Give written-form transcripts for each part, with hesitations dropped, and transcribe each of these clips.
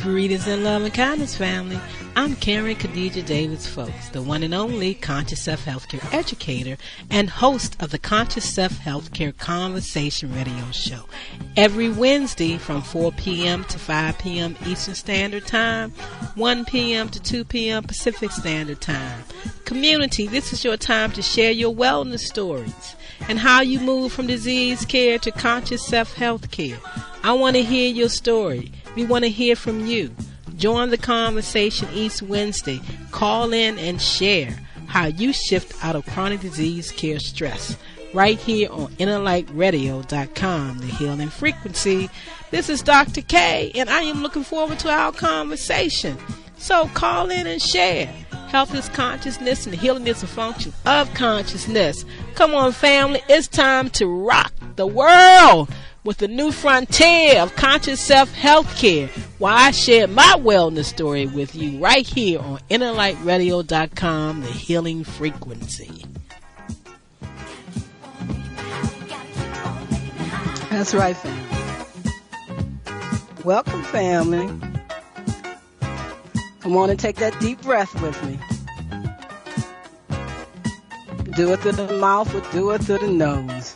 Greetings in love and kindness, family. I'm Khadijah Davis-Foulks, the one and only Conscious Self-Healthcare educator and host of the Conscious Self-Healthcare Conversation radio show. Every Wednesday from 4 p.m. to 5 p.m. Eastern Standard Time, 1 p.m. to 2 p.m. Pacific Standard Time. Community, this is your time to share your wellness stories and how you move from disease care to conscious self-health care. I want to hear your story. We want to hear from you. Join the conversation each Wednesday. Call in and share how you shift out of chronic disease care stress. Right here on innerlightradio.com, the healing frequency. This is Dr. K, and I am looking forward to our conversation. So call in and share. Health is consciousness, and healing is a function of consciousness. Come on, family. It's time to rock the world with the new frontier of conscious self-health care, while I share my wellness story with you right here on innerlightradio.com, the healing frequency. That's right, family. Welcome, family. Come on and take that deep breath with me. Do it through the mouth or do it through the nose.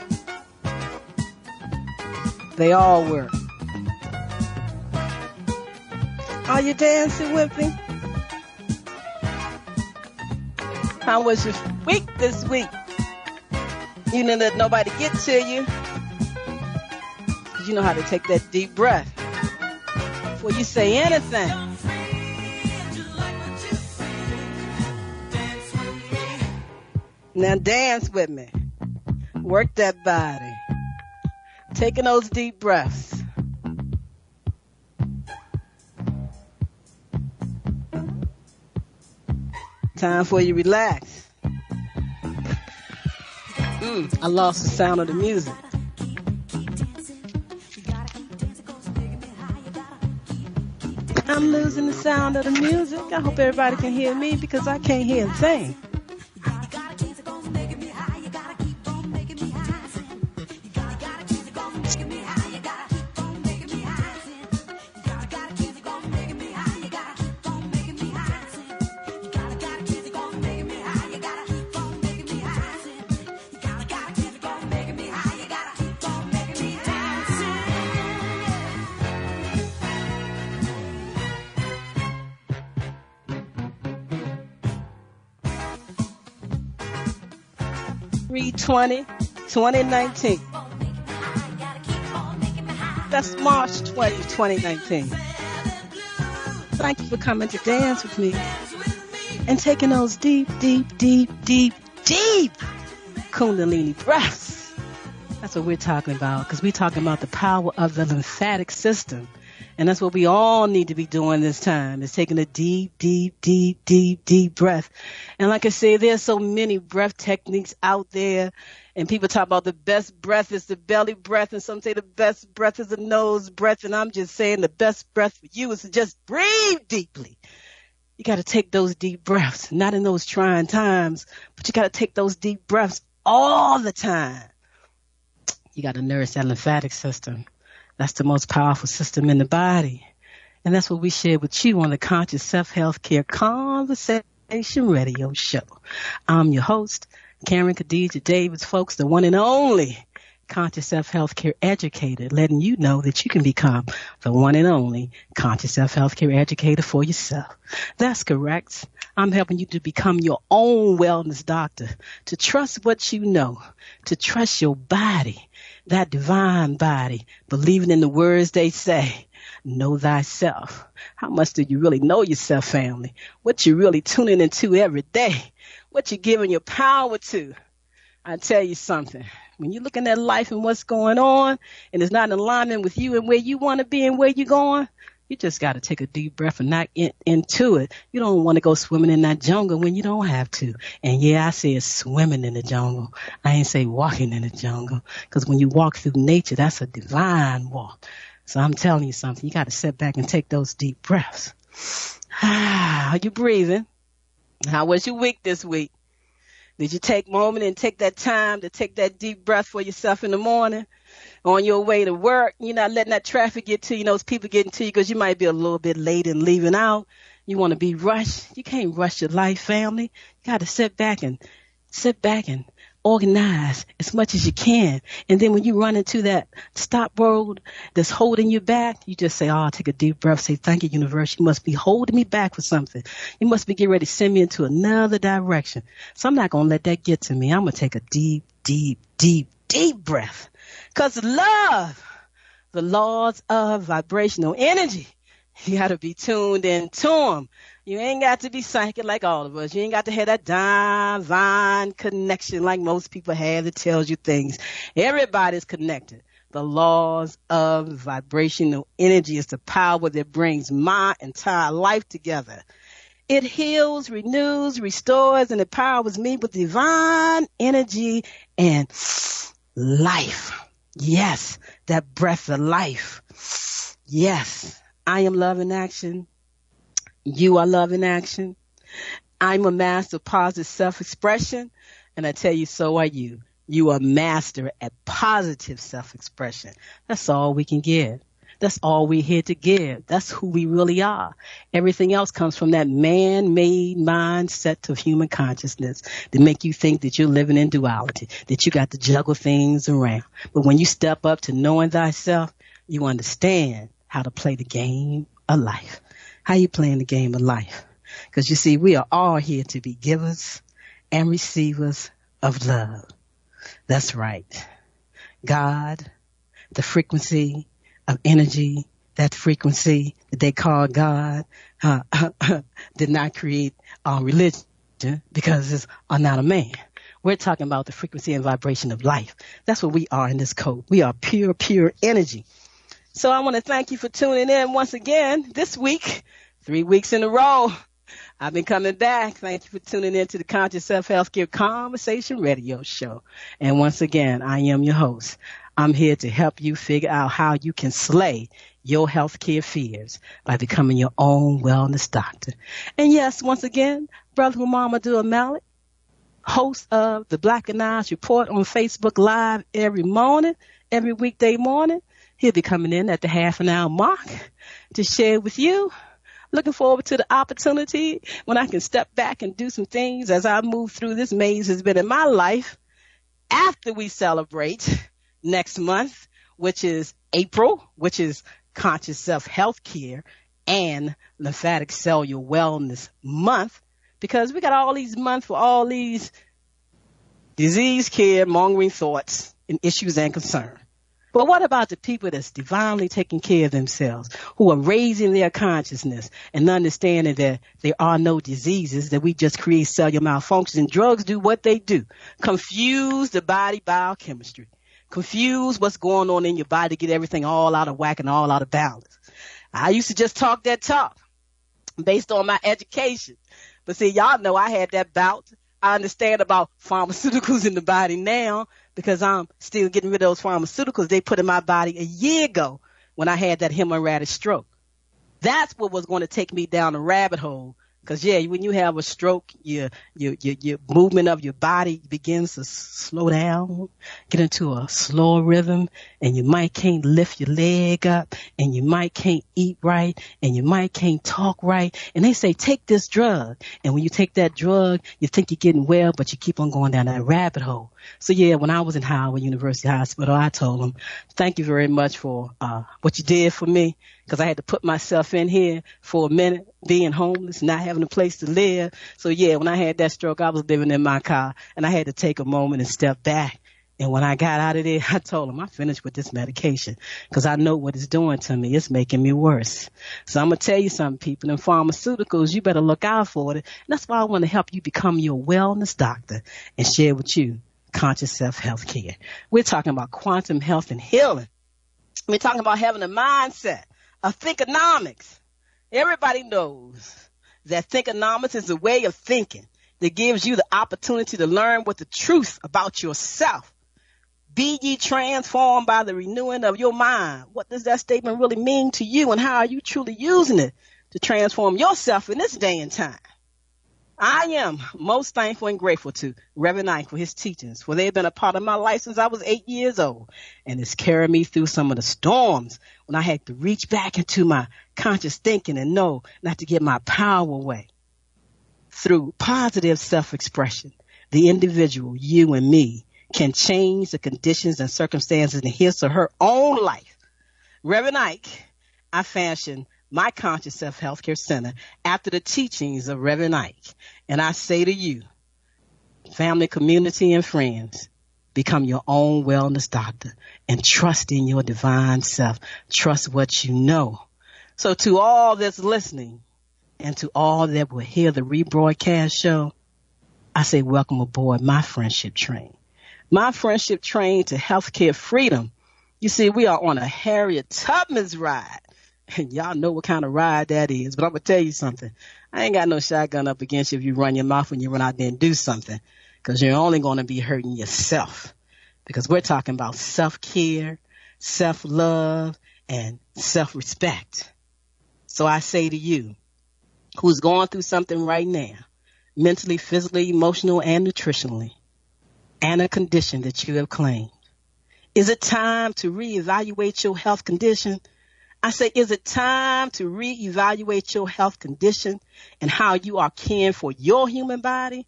They all work. Are you dancing with me? How was your week this week? You didn't let nobody get to you. You know how to take that deep breath before you say anything. Now dance with me. Work that body. Taking those deep breaths. Time for you to relax. I lost the sound of the music. I'm losing the sound of the music. I hope everybody can hear me because I can't hear a thing. Twenty 2019. That's March 20, 2019. Thank you for coming to dance with me and taking those deep, deep, deep, deep, deep Kundalini breaths. That's what we're talking about, because we're talking about the power of the lymphatic system. And that's what we all need to be doing this time, is taking a deep, deep, deep, deep, deep breath. And like I say, there's so many breath techniques out there. And people talk about the best breath is the belly breath. And some say the best breath is the nose breath. And I'm just saying the best breath for you is to just breathe deeply. You got to take those deep breaths, not in those trying times, but you got to take those deep breaths all the time. You got to nourish that lymphatic system. That's the most powerful system in the body. And that's what we share with you on the Conscious Self-Healthcare Conversation radio show. I'm your host, Khadijah Davis-Foulks, the one and only Conscious Self-Healthcare educator, letting you know that you can become the one and only Conscious Self-Healthcare educator for yourself. That's correct. I'm helping you to become your own wellness doctor, to trust what you know, to trust your body, that divine body, believing in the words they say. Know thyself. How much do you really know yourself, family? What you really tuning into every day? What you giving your power to? I tell you something. When you're looking at life and what's going on, and it's not in alignment with you and where you want to be and where you're going, you just got to take a deep breath and knock into it. You don't want to go swimming in that jungle when you don't have to. And yeah, I say it's swimming in the jungle. I ain't say walking in the jungle. Because when you walk through nature, that's a divine walk. So I'm telling you something. You got to sit back and take those deep breaths. Are you breathing? How was your week this week? Did you take a moment and take that time to take that deep breath for yourself in the morning? On your way to work, you're not letting that traffic get to you, those people getting to you because you might be a little bit late and leaving out. You want to be rushed. You can't rush your life, family. You got to sit back and organize as much as you can. And then when you run into that stop road that's holding you back, you just say, oh, take a deep breath. Say, thank you, universe. You must be holding me back for something. You must be getting ready to send me into another direction. So I'm not going to let that get to me. I'm going to take a deep, deep, deep, deep breath. Because love, the laws of vibrational energy, you got to be tuned into them. You ain't got to be psychic like all of us. You ain't got to have that divine connection like most people have that tells you things. Everybody's connected. The laws of vibrational energy is the power that brings my entire life together. It heals, renews, restores, and empowers me with divine energy and life. Yes, that breath of life. Yes, I am love in action. You are love in action. I'm a master of positive self-expression, and I tell you, so are you. You are a master at positive self-expression. That's all we can give. That's all we're here to give. That's who we really are. Everything else comes from that man-made mindset of human consciousness to make you think that you're living in duality, that you got to juggle things around. But when you step up to knowing thyself, you understand how to play the game of life. How you playing the game of life? Because you see, we are all here to be givers and receivers of love. That's right. God, the frequency of energy, that frequency that they call God, did not create religion because it's not a man. We're talking about the frequency and vibration of life. That's what we are in this code. We are pure, pure energy. So I want to thank you for tuning in once again this week, 3 weeks in a row. I've been coming back. Thank you for tuning in to the Conscious Self Healthcare Conversation Radio Show. And once again, I am your host. I'm here to help you figure out how you can slay your healthcare fears by becoming your own wellness doctor. And yes, once again, Brother Muhammadu Malik, host of the Black and Eyes Report on Facebook Live every morning, every weekday morning. He'll be coming in at the half an hour mark to share with you. Looking forward to the opportunity when I can step back and do some things as I move through this maze has been in my life after we celebrate next month, which is April, which is Conscious Self Healthcare and Lymphatic Cellular Wellness Month, because we got all these months for all these disease care mongering thoughts and issues and concerns. But what about the people that's divinely taking care of themselves, who are raising their consciousness and understanding that there are no diseases, that we just create cellular malfunctions, and drugs do what they do, confuse the body biochemistry, confuse what's going on in your body to get everything all out of whack and all out of balance. I used to just talk that talk based on my education. But see, y'all know I had that bout. I understand about pharmaceuticals in the body now because I'm still getting rid of those pharmaceuticals they put in my body a year ago when I had that hemorrhagic stroke. That's what was going to take me down a rabbit hole. Because, yeah, when you have a stroke, your movement of your body begins to slow down, get into a slower rhythm, and you might can't lift your leg up, and you might can't eat right, and you might can't talk right. And they say, take this drug. And when you take that drug, you think you're getting well, but you keep on going down that rabbit hole. So, yeah, when I was in Howard University Hospital, I told them, thank you very much for what you did for me, because I had to put myself in here for a minute, being homeless, not having a place to live. So, yeah, when I had that stroke, I was living in my car, and I had to take a moment and step back. And when I got out of there, I told them, I'm finished with this medication because I know what it's doing to me. It's making me worse. So I'm going to tell you something, people. In pharmaceuticals, you better look out for it. And that's why I want to help you become your wellness doctor and share with you Conscious Self Healthcare. We're talking about quantum health and healing. We're talking about having a mindset of thinkonomics. Everybody knows that thinkonomics is a way of thinking that gives you the opportunity to learn what the truth about yourself. Be ye transformed by the renewing of your mind. What does that statement really mean to you, and how are you truly using it to transform yourself in this day and time? I am most thankful and grateful to Reverend Ike for his teachings, for they have been a part of my life since I was 8 years old, and it's carried me through some of the storms when I had to reach back into my conscious thinking and know not to give my power away. Through positive self-expression, the individual, you and me, can change the conditions and circumstances in his or her own life. Reverend Ike, I fashioned my Conscious Self Healthcare Center after the teachings of Reverend Ike. And I say to you, family, community, and friends, become your own wellness doctor and trust in your divine self. Trust what you know. So to all that's listening and to all that will hear the rebroadcast show, I say welcome aboard my friendship train. My friendship train to healthcare freedom. You see, we are on a Harriet Tubman's ride. And y'all know what kind of ride that is. But I'm going to tell you something. I ain't got no shotgun up against you if you run your mouth when you run out there and do something. Because you're only going to be hurting yourself. Because we're talking about self-care, self-love, and self-respect. So I say to you, who's going through something right now, mentally, physically, emotional, and nutritionally, and a condition that you have claimed, is it time to reevaluate your health condition? I say, is it time to reevaluate your health condition and how you are caring for your human body?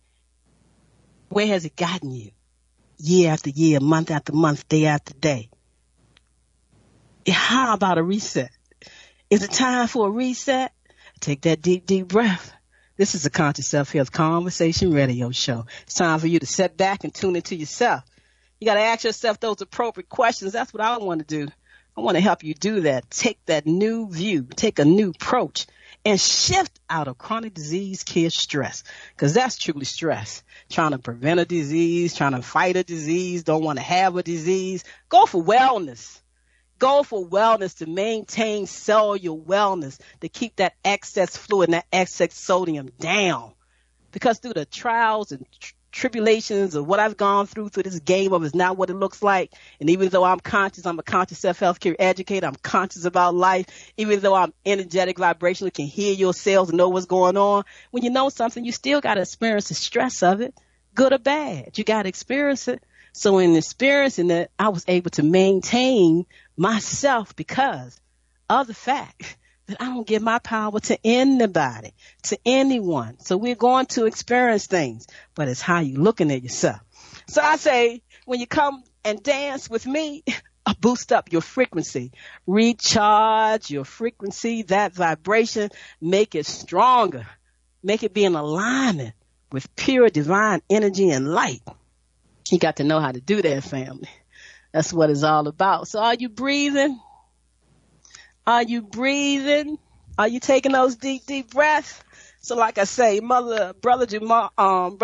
Where has it gotten you? Year after year, month after month, day after day. How about a reset? Is it time for a reset? Take that deep, deep breath. This is a Conscious Self-Health Conversation Radio Show. It's time for you to sit back and tune into yourself. You got to ask yourself those appropriate questions. That's what I want to do. I want to help you do that. Take that new view, take a new approach, and shift out of chronic disease care stress, because that's truly stress. Trying to prevent a disease, trying to fight a disease, don't want to have a disease. Go for wellness. Go for wellness to maintain cellular wellness, to keep that excess fluid and that excess sodium down. Because through the trials and tribulations of what I've gone through this game of is not what it looks like. And even though I'm conscious, I'm a conscious self-healthcare educator. I'm conscious about life. Even though I'm energetic, vibrational, can hear your cells and know what's going on. When you know something, you still got to experience the stress of it, good or bad. You got to experience it. So in experiencing it, I was able to maintain myself because of the fact that I don't give my power to anybody, to anyone. So we're going to experience things, but it's how you're looking at yourself. So I say, when you come and dance with me, boost up your frequency, recharge your frequency, that vibration, make it stronger, make it be in alignment with pure divine energy and light. You got to know how to do that, family. That's what it's all about. So are you breathing? Are you breathing? Are you taking those deep, deep breaths? So like I say, Brother Jamal, I'm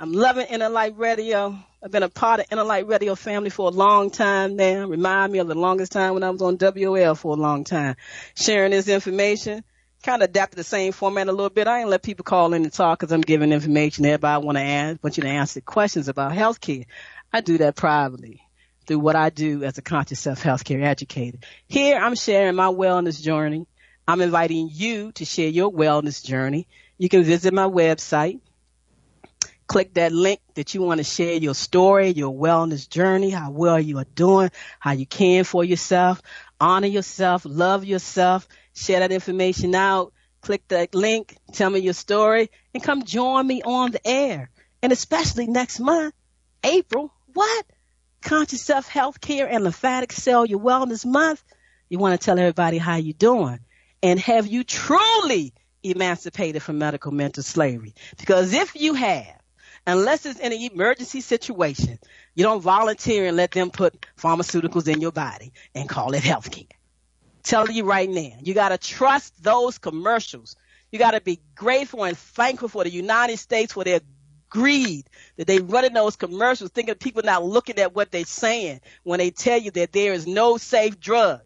loving Inner Light Radio. I've been a part of Inner Light Radio family for a long time now. Remind me of the longest time when I was on WL for a long time. Sharing this information. Kind of adapted the same format a little bit. I ain't let people call in and talk because I'm giving information. Everybody want you to answer questions about healthcare. I do that privately through what I do as a conscious self-healthcare educator. Here, I'm sharing my wellness journey. I'm inviting you to share your wellness journey. You can visit my website. Click that link that you want to share your story, your wellness journey, how well you are doing, how you can for yourself. Honor yourself, love yourself, share that information out. Click that link, tell me your story, and come join me on the air. And especially next month, April, what? Conscious Self-Healthcare and Lymphatic Cellular Wellness Month. You want to tell everybody how you're doing. And have you truly emancipated from medical mental slavery? Because if you have, unless it's in an emergency situation, you don't volunteer and let them put pharmaceuticals in your body and call it healthcare. Telling you right now, you got to trust those commercials. You got to be grateful and thankful for the United States for their greed that they running those commercials, thinking people not looking at what they're saying when they tell you that there is no safe drug.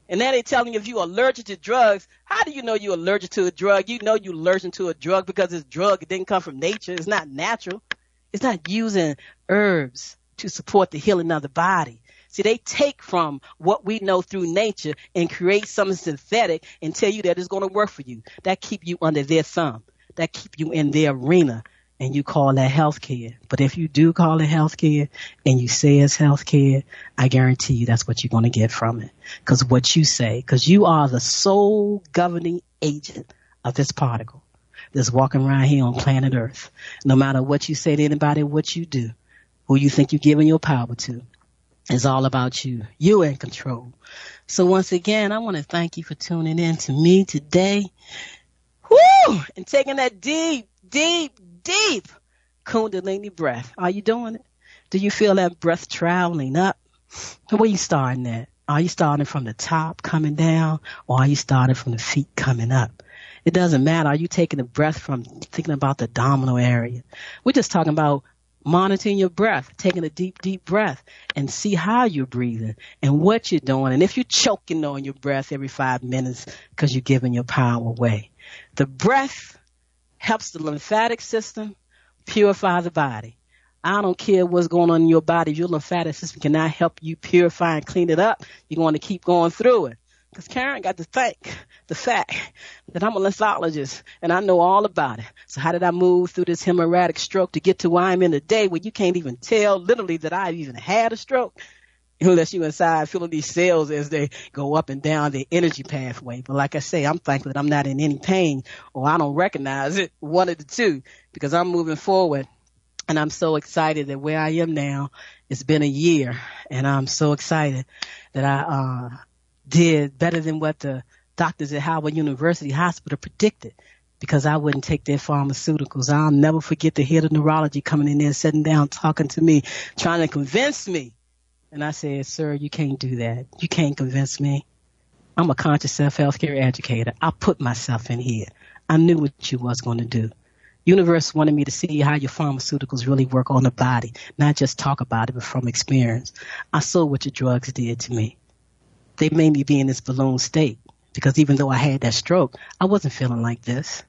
And then they're telling you if you're allergic to drugs, how do you know you're allergic to a drug? You know you're allergic to a drug because it's drug. It didn't come from nature. It's not natural. It's not using herbs to support the healing of the body, See, they take from what we know through nature and create something synthetic and tell you that it's going to work for you. That keep you under their thumb. That keep you in their arena. And you call that health care. But if you do call it health care and you say it's health care, I guarantee you that's what you're going to get from it. Because what you say, because you are the sole governing agent of this particle that's walking around here on planet Earth. No matter what you say to anybody, what you do, who you think you're giving your power to, it's all about you. You're in control. So once again, I want to thank you for tuning in to me today. Woo! And taking that deep Kundalini breath. Are you doing it? Do you feel that breath traveling up? Where are you starting at? Are you starting from the top coming down, or are you starting from the feet coming up? It doesn't matter. Are you taking the breath from thinking about the abdominal area? We're just talking about monitoring your breath, taking a deep breath, and see how you're breathing and what you're doing. And if you're choking on your breath every 5 minutes because you're giving your power away. The breath helps the lymphatic system purify the body. I don't care what's going on in your body. If your lymphatic system cannot help you purify and clean it up, you're going to keep going through it. Because Karen got to thank the fact that I'm a lymphologist and I know all about it. So how did I move through this hemorrhagic stroke to get to where I'm in today, where you can't even tell literally that I even had a stroke? Unless you inside feeling these cells as they go up and down the energy pathway. But like I say, I'm thankful that I'm not in any pain or I don't recognize it, one of the two, because I'm moving forward. And I'm so excited that where I am now, it's been a year. And I'm so excited that I did better than what the doctors at Howard University Hospital predicted, because I wouldn't take their pharmaceuticals. I'll never forget the head of neurology coming in there, sitting down, talking to me, trying to convince me. And I said, sir, you can't do that. You can't convince me. I'm a conscious self-healthcare educator. I put myself in here. I knew what you was going to do. Universe wanted me to see how your pharmaceuticals really work on the body, not just talk about it, but from experience. I saw what your drugs did to me. They made me be in this balloon state, because even though I had that stroke, I wasn't feeling like this.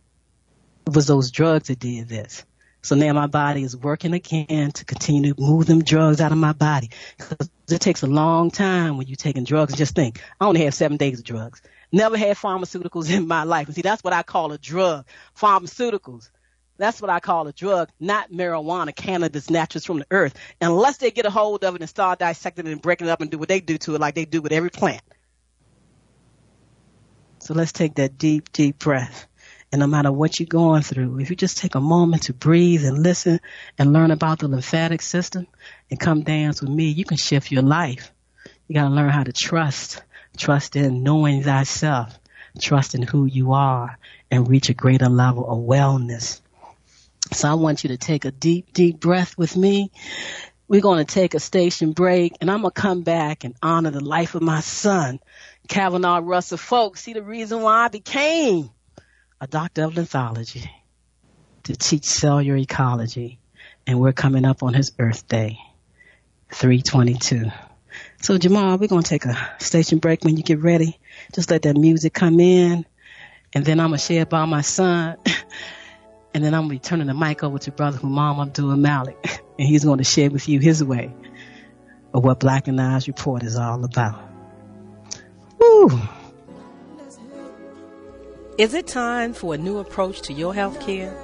It was those drugs that did this. So now my body is working again to continue to move them drugs out of my body. Because it takes a long time when you're taking drugs. Just think, I only have 7 days of drugs. Never had pharmaceuticals in my life. And see, that's what I call a drug. Pharmaceuticals. That's what I call a drug, not marijuana, cannabis, naturals from the earth. Unless they get a hold of it and start dissecting it and breaking it up and do what they do to it like they do with every plant. So let's take that deep breath. And no matter what you're going through, if you just take a moment to breathe and listen and learn about the lymphatic system and come dance with me, you can shift your life. You got to learn how to trust in knowing thyself, trust in who you are, and reach a greater level of wellness. So I want you to take a deep breath with me. We're going to take a station break, and I'm going to come back and honor the life of my son, Kalvinar R. Folks. See, the reason why I became a doctor of lymphology, to teach cellular ecology, and we're coming up on his Earth Day, 3/22. So Jamal, we're going to take a station break. When you get ready, just let that music come in, and then I'm going to share about my son, and then I'm going to be turning the mic over to Brother Humam Abdul Malik, and he's going to share with you his way of what Black and Eyes Report is all about. Woo! Is it time for a new approach to your health care?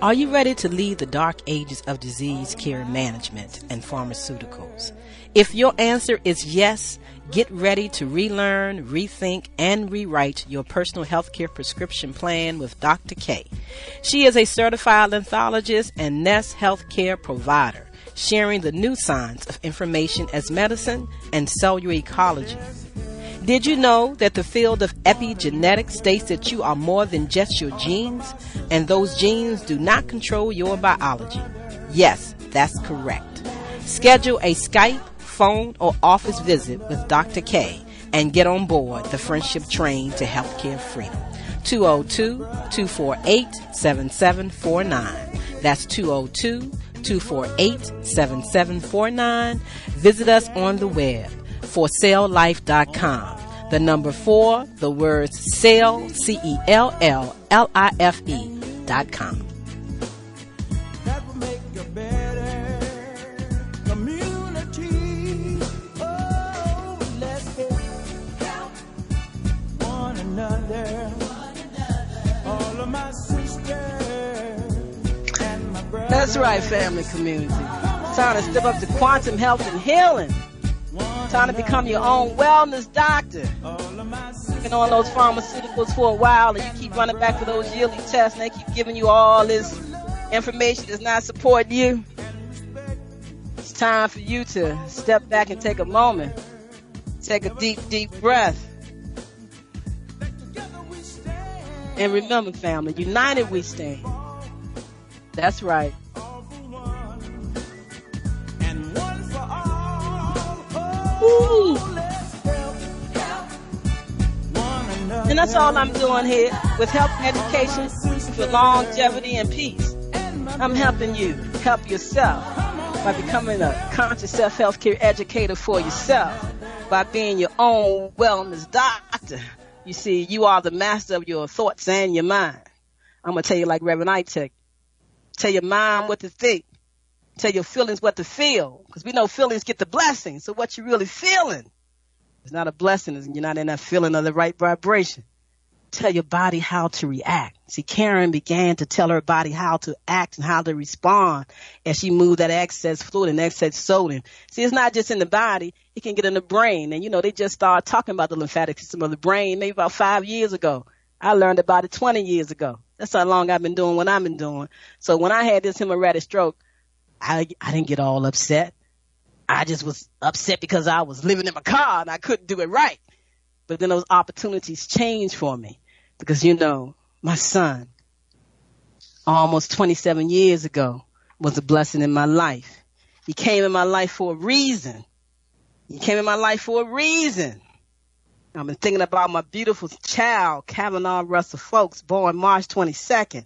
Are you ready to leave the dark ages of disease care management and pharmaceuticals? If your answer is yes, get ready to relearn, rethink, and rewrite your personal healthcare prescription plan with Dr. K. She is a certified lymphologist and Nest healthcare provider, sharing the new science of information as medicine and cellular ecology. Did you know that the field of epigenetics states that you are more than just your genes, and those genes do not control your biology? Yes, that's correct. Schedule a Skype, phone, or office visit with Dr. K and get on board the friendship train to healthcare freedom. 202-248-7749. That's 202-248-7749. Visit us on the web, forcelllife.com. The number 4, the words cell, CELLLIFE.com. That will make a better community. Oh. That's right, family community. It's time to step up to quantum health and healing. Time to become your own wellness doctor. You've been on those pharmaceuticals for a while and you keep running back for those yearly tests and they keep giving you all this information that's not supporting you. It's time for you to step back and take a moment. Take a deep, deep breath. And remember, family, united we stand. That's right. Ooh. And that's all I'm doing here with health education for longevity and peace. I'm helping you help yourself by becoming a conscious self-healthcare educator for yourself, by being your own wellness doctor. You see, you are the master of your thoughts and your mind. I'm going to tell you like Reverend Itek. Tell your mind what to think. Tell your feelings what to feel. Because we know feelings get the blessing. So what you really feeling is not a blessing. You're not in that feeling of the right vibration. Tell your body how to react. See, Karen began to tell her body how to act and how to respond as she moved that excess fluid and excess sodium. See, it's not just in the body. It can get in the brain. And, you know, they just started talking about the lymphatic system of the brain maybe about 5 years ago. I learned about it 20 years ago. That's how long I've been doing what I've been doing. So when I had this hemorrhagic stroke, I didn't get all upset. I just was upset because I was living in my car and I couldn't do it right. But then those opportunities changed for me because, you know, my son, almost 27 years ago, was a blessing in my life. He came in my life for a reason. I've been thinking about my beautiful child, Kalvinar R, born March 22nd,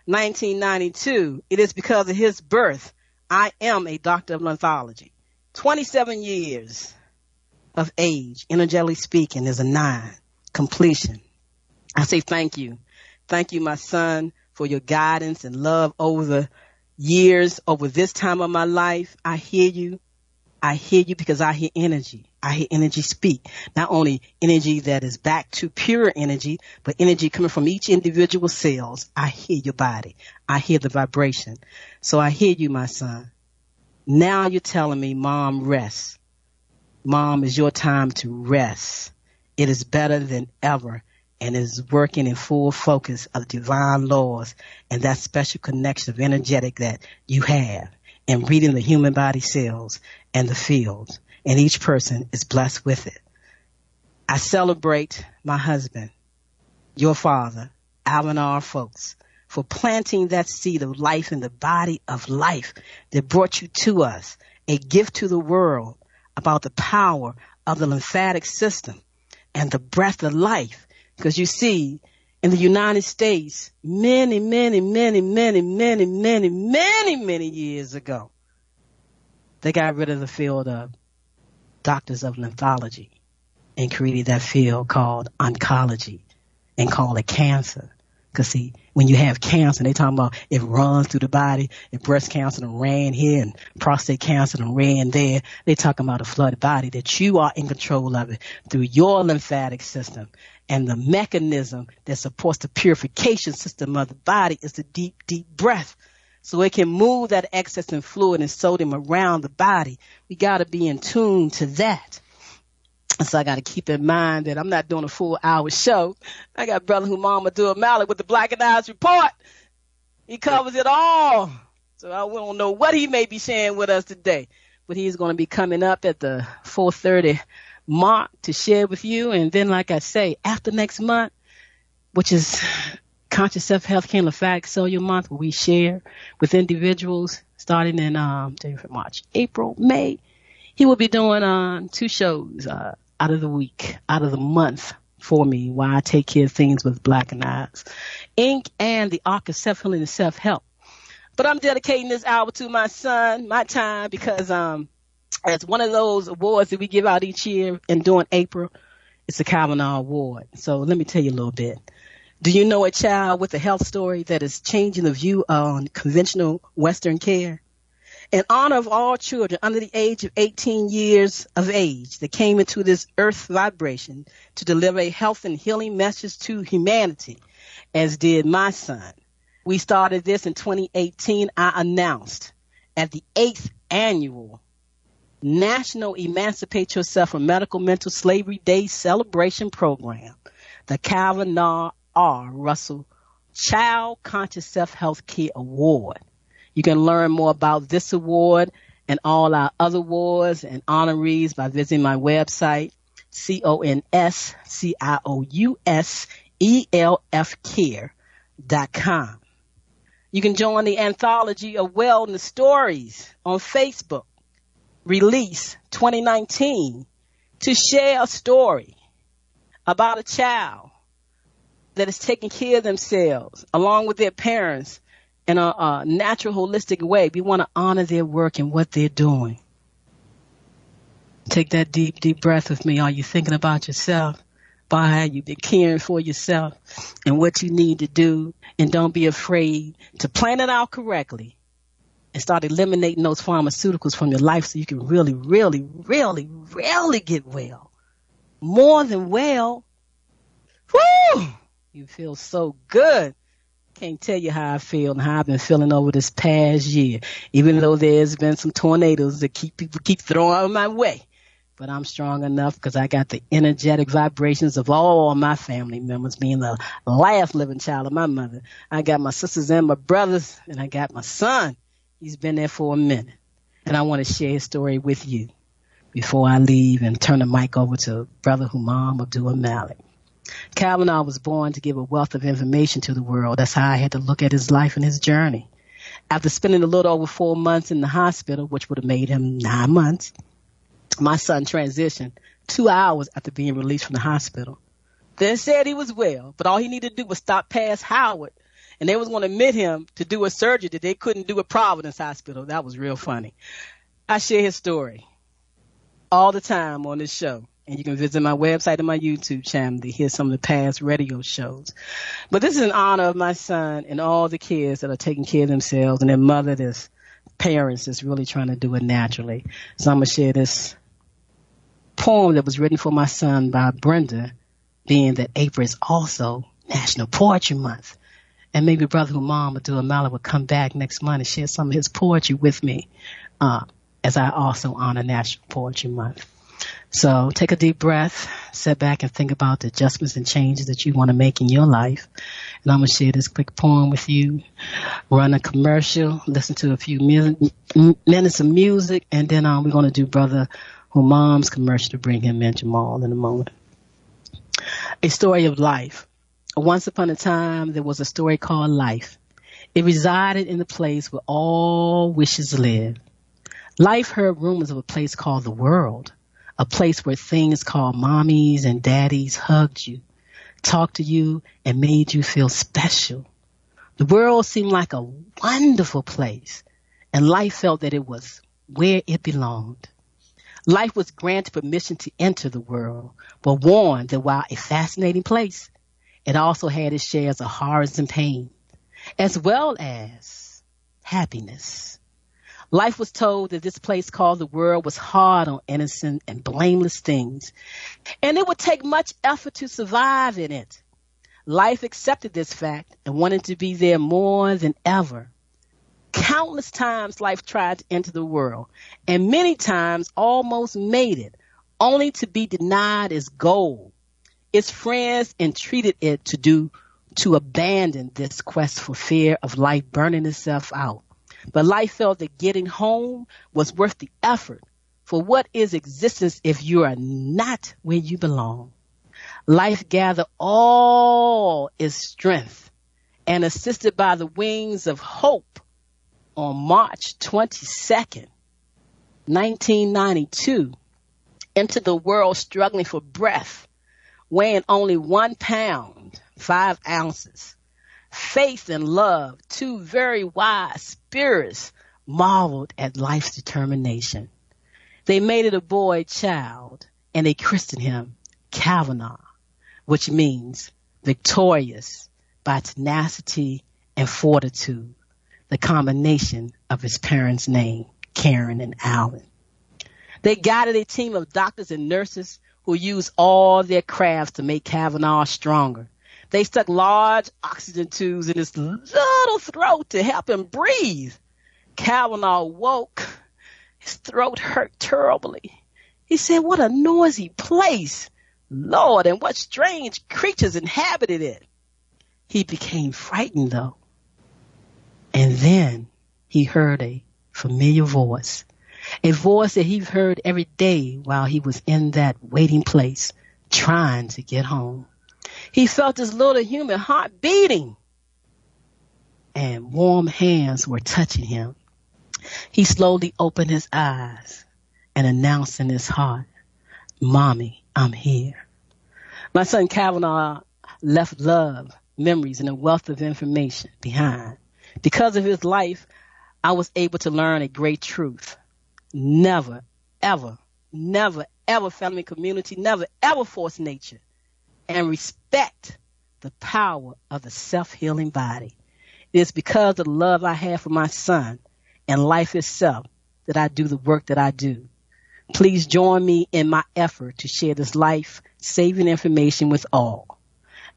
1992. It is because of his birth I am a doctor of lymphology. 27 years of age, energetically speaking, is a 9. Completion. I say thank you. Thank you, my son, for your guidance and love over the years, over this time of my life. I hear you. I hear you because I hear energy. I hear energy speak. Not only energy that is back to pure energy, but energy coming from each individual cells. I hear your body. I hear the vibration. So I hear you, my son. Now you're telling me, Mom, rest. Mom, it's your time to rest. It is better than ever and is working in full focus of divine laws and that special connection of energetic that you have and reading the human body cells and the fields. And each person is blessed with it. I celebrate my husband, your father, Alvin R, folks, for planting that seed of life in the body of life that brought you to us, a gift to the world about the power of the lymphatic system and the breath of life. Because you see, in the United States, many years ago, they got rid of the field of doctors of lymphology and created that field called oncology and called it cancer. Because see, when you have cancer, they talking about it runs through the body, and breast cancer and ran here, and prostate cancer and ran there. They talking about a flooded body that you are in control of it through your lymphatic system. And the mechanism that supports the purification system of the body is the deep, deep breath. So it can move that excess in fluid and sodium around the body. We got to be in tune to that. So I got to keep in mind that I'm not doing a full hour show. I got brother Humama O'Malley with the Black and Eyes Report. He covers it all. So I don't know what he may be sharing with us today, but he's going to be coming up at the 4:30 mark to share with you. And then, like I say, after next month, which is Conscious Self-Healthcare and Lymphatic Cellular Month, where we share with individuals starting in March, April, May, he will be doing 2 shows out of the month for me while I take care of things with Black and Eyes Inc. and the Arc of Self-Healing and Self-Help. But I'm dedicating this hour to my son, my time, because it's one of those awards that we give out each year, and during April, it's the Kalvinar Award. So let me tell you a little bit. Do you know a child with a health story that is changing the view on conventional Western care? In honor of all children under the age of 18 years of age that came into this earth vibration to deliver a health and healing message to humanity, as did my son, We started this in 2018. I announced at the 8th annual National Emancipate Yourself from Medical Mental Slavery Day celebration program, the Kalvinar R. Russell Child Conscious Self-Health Care Award. You can learn more about this award and all our other awards and honorees by visiting my website, CONSCIOUSELF You can join the anthology of wellness stories on Facebook, Release 2019, to share a story about a child that is taking care of themselves along with their parents in a natural, holistic way. We want to honor their work and what they're doing. Take that deep, deep breath with me. Are you thinking about yourself? About how you've been caring for yourself and what you need to do? And don't be afraid to plan it out correctly and start eliminating those pharmaceuticals from your life so you can really, really, really, really get well. More than well. Woo! You feel so good. Can't tell you how I feel and how I've been feeling over this past year, even though there's been some tornadoes that people keep throwing out of my way. But I'm strong enough because I got the energetic vibrations of all my family members, being the last living child of my mother. I got my sisters and my brothers, and I got my son. He's been there for a minute. And I want to share his story with you before I leave and turn the mic over to Brother Humam Abdul-Malik. Kalvinar was born to give a wealth of information to the world. That's how I had to look at his life and his journey. After spending a little over 4 months in the hospital, which would have made him 9 months, my son transitioned 2 hours after being released from the hospital. They said he was well, but all he needed to do was stop past Howard, and they was going to admit him to do a surgery that they couldn't do at Providence Hospital. That was real funny. I share his story all the time on this show. And you can visit my website and my YouTube channel to hear some of the past radio shows. But this is in honor of my son and all the kids that are taking care of themselves and their mother, their parents that's really trying to do it naturally. So I'm going to share this poem that was written for my son by Brenda, being that April is also National Poetry Month. And maybe Brother Humam Abdul-Malik will come back next month and share some of his poetry with me as I also honor National Poetry Month. So take a deep breath, sit back and think about the adjustments and changes that you want to make in your life. And I'm going to share this quick poem with you, run a commercial, listen to a few minutes of music, and then we're going to do Brother Humam's commercial to bring him in, Jamal, in a moment. A story of life. Once upon a time, there was a story called life. It resided in the place where all wishes live. Life heard rumors of a place called the world. A place where things called mommies and daddies hugged you, talked to you, and made you feel special. The world seemed like a wonderful place, and life felt that it was where it belonged. Life was granted permission to enter the world, but warned that while a fascinating place, it also had its shares of horrors and pain, as well as happiness. Life was told that this place called the world was hard on innocent and blameless things, and it would take much effort to survive in it. Life accepted this fact and wanted to be there more than ever. Countless times life tried to enter the world, and many times almost made it, only to be denied its goal. Its friends entreated it to abandon this quest for fear of life burning itself out. But life felt that getting home was worth the effort. For what is existence if you are not where you belong? Life gathered all its strength and assisted by the wings of hope on March 22nd, 1992, entered the world struggling for breath, weighing only 1 pound, 5 ounces. Faith and love, two very wise spirits, marveled at life's determination. They made it a boy child, and they christened him Kalvinar, which means victorious by tenacity and fortitude, the combination of his parents' name, Karen and Alvin. They guided a team of doctors and nurses who used all their crafts to make Kalvinar stronger. They stuck large oxygen tubes in his little throat to help him breathe. Kalvinar woke. His throat hurt terribly. He said, "What a noisy place. Lord, and what strange creatures inhabited it." He became frightened, though. And then he heard a familiar voice, a voice that he heard every day while he was in that waiting place, trying to get home. He felt his little human heart beating, and warm hands were touching him. He slowly opened his eyes and announced in his heart, "Mommy, I'm here." My son Kalvinar left love, memories, and a wealth of information behind. Because of his life, I was able to learn a great truth. Never, ever, family community, never, ever force nature. And respect the power of the self-healing body. It is because of the love I have for my son and life itself that I do the work that I do. Please join me in my effort to share this life-saving information with all.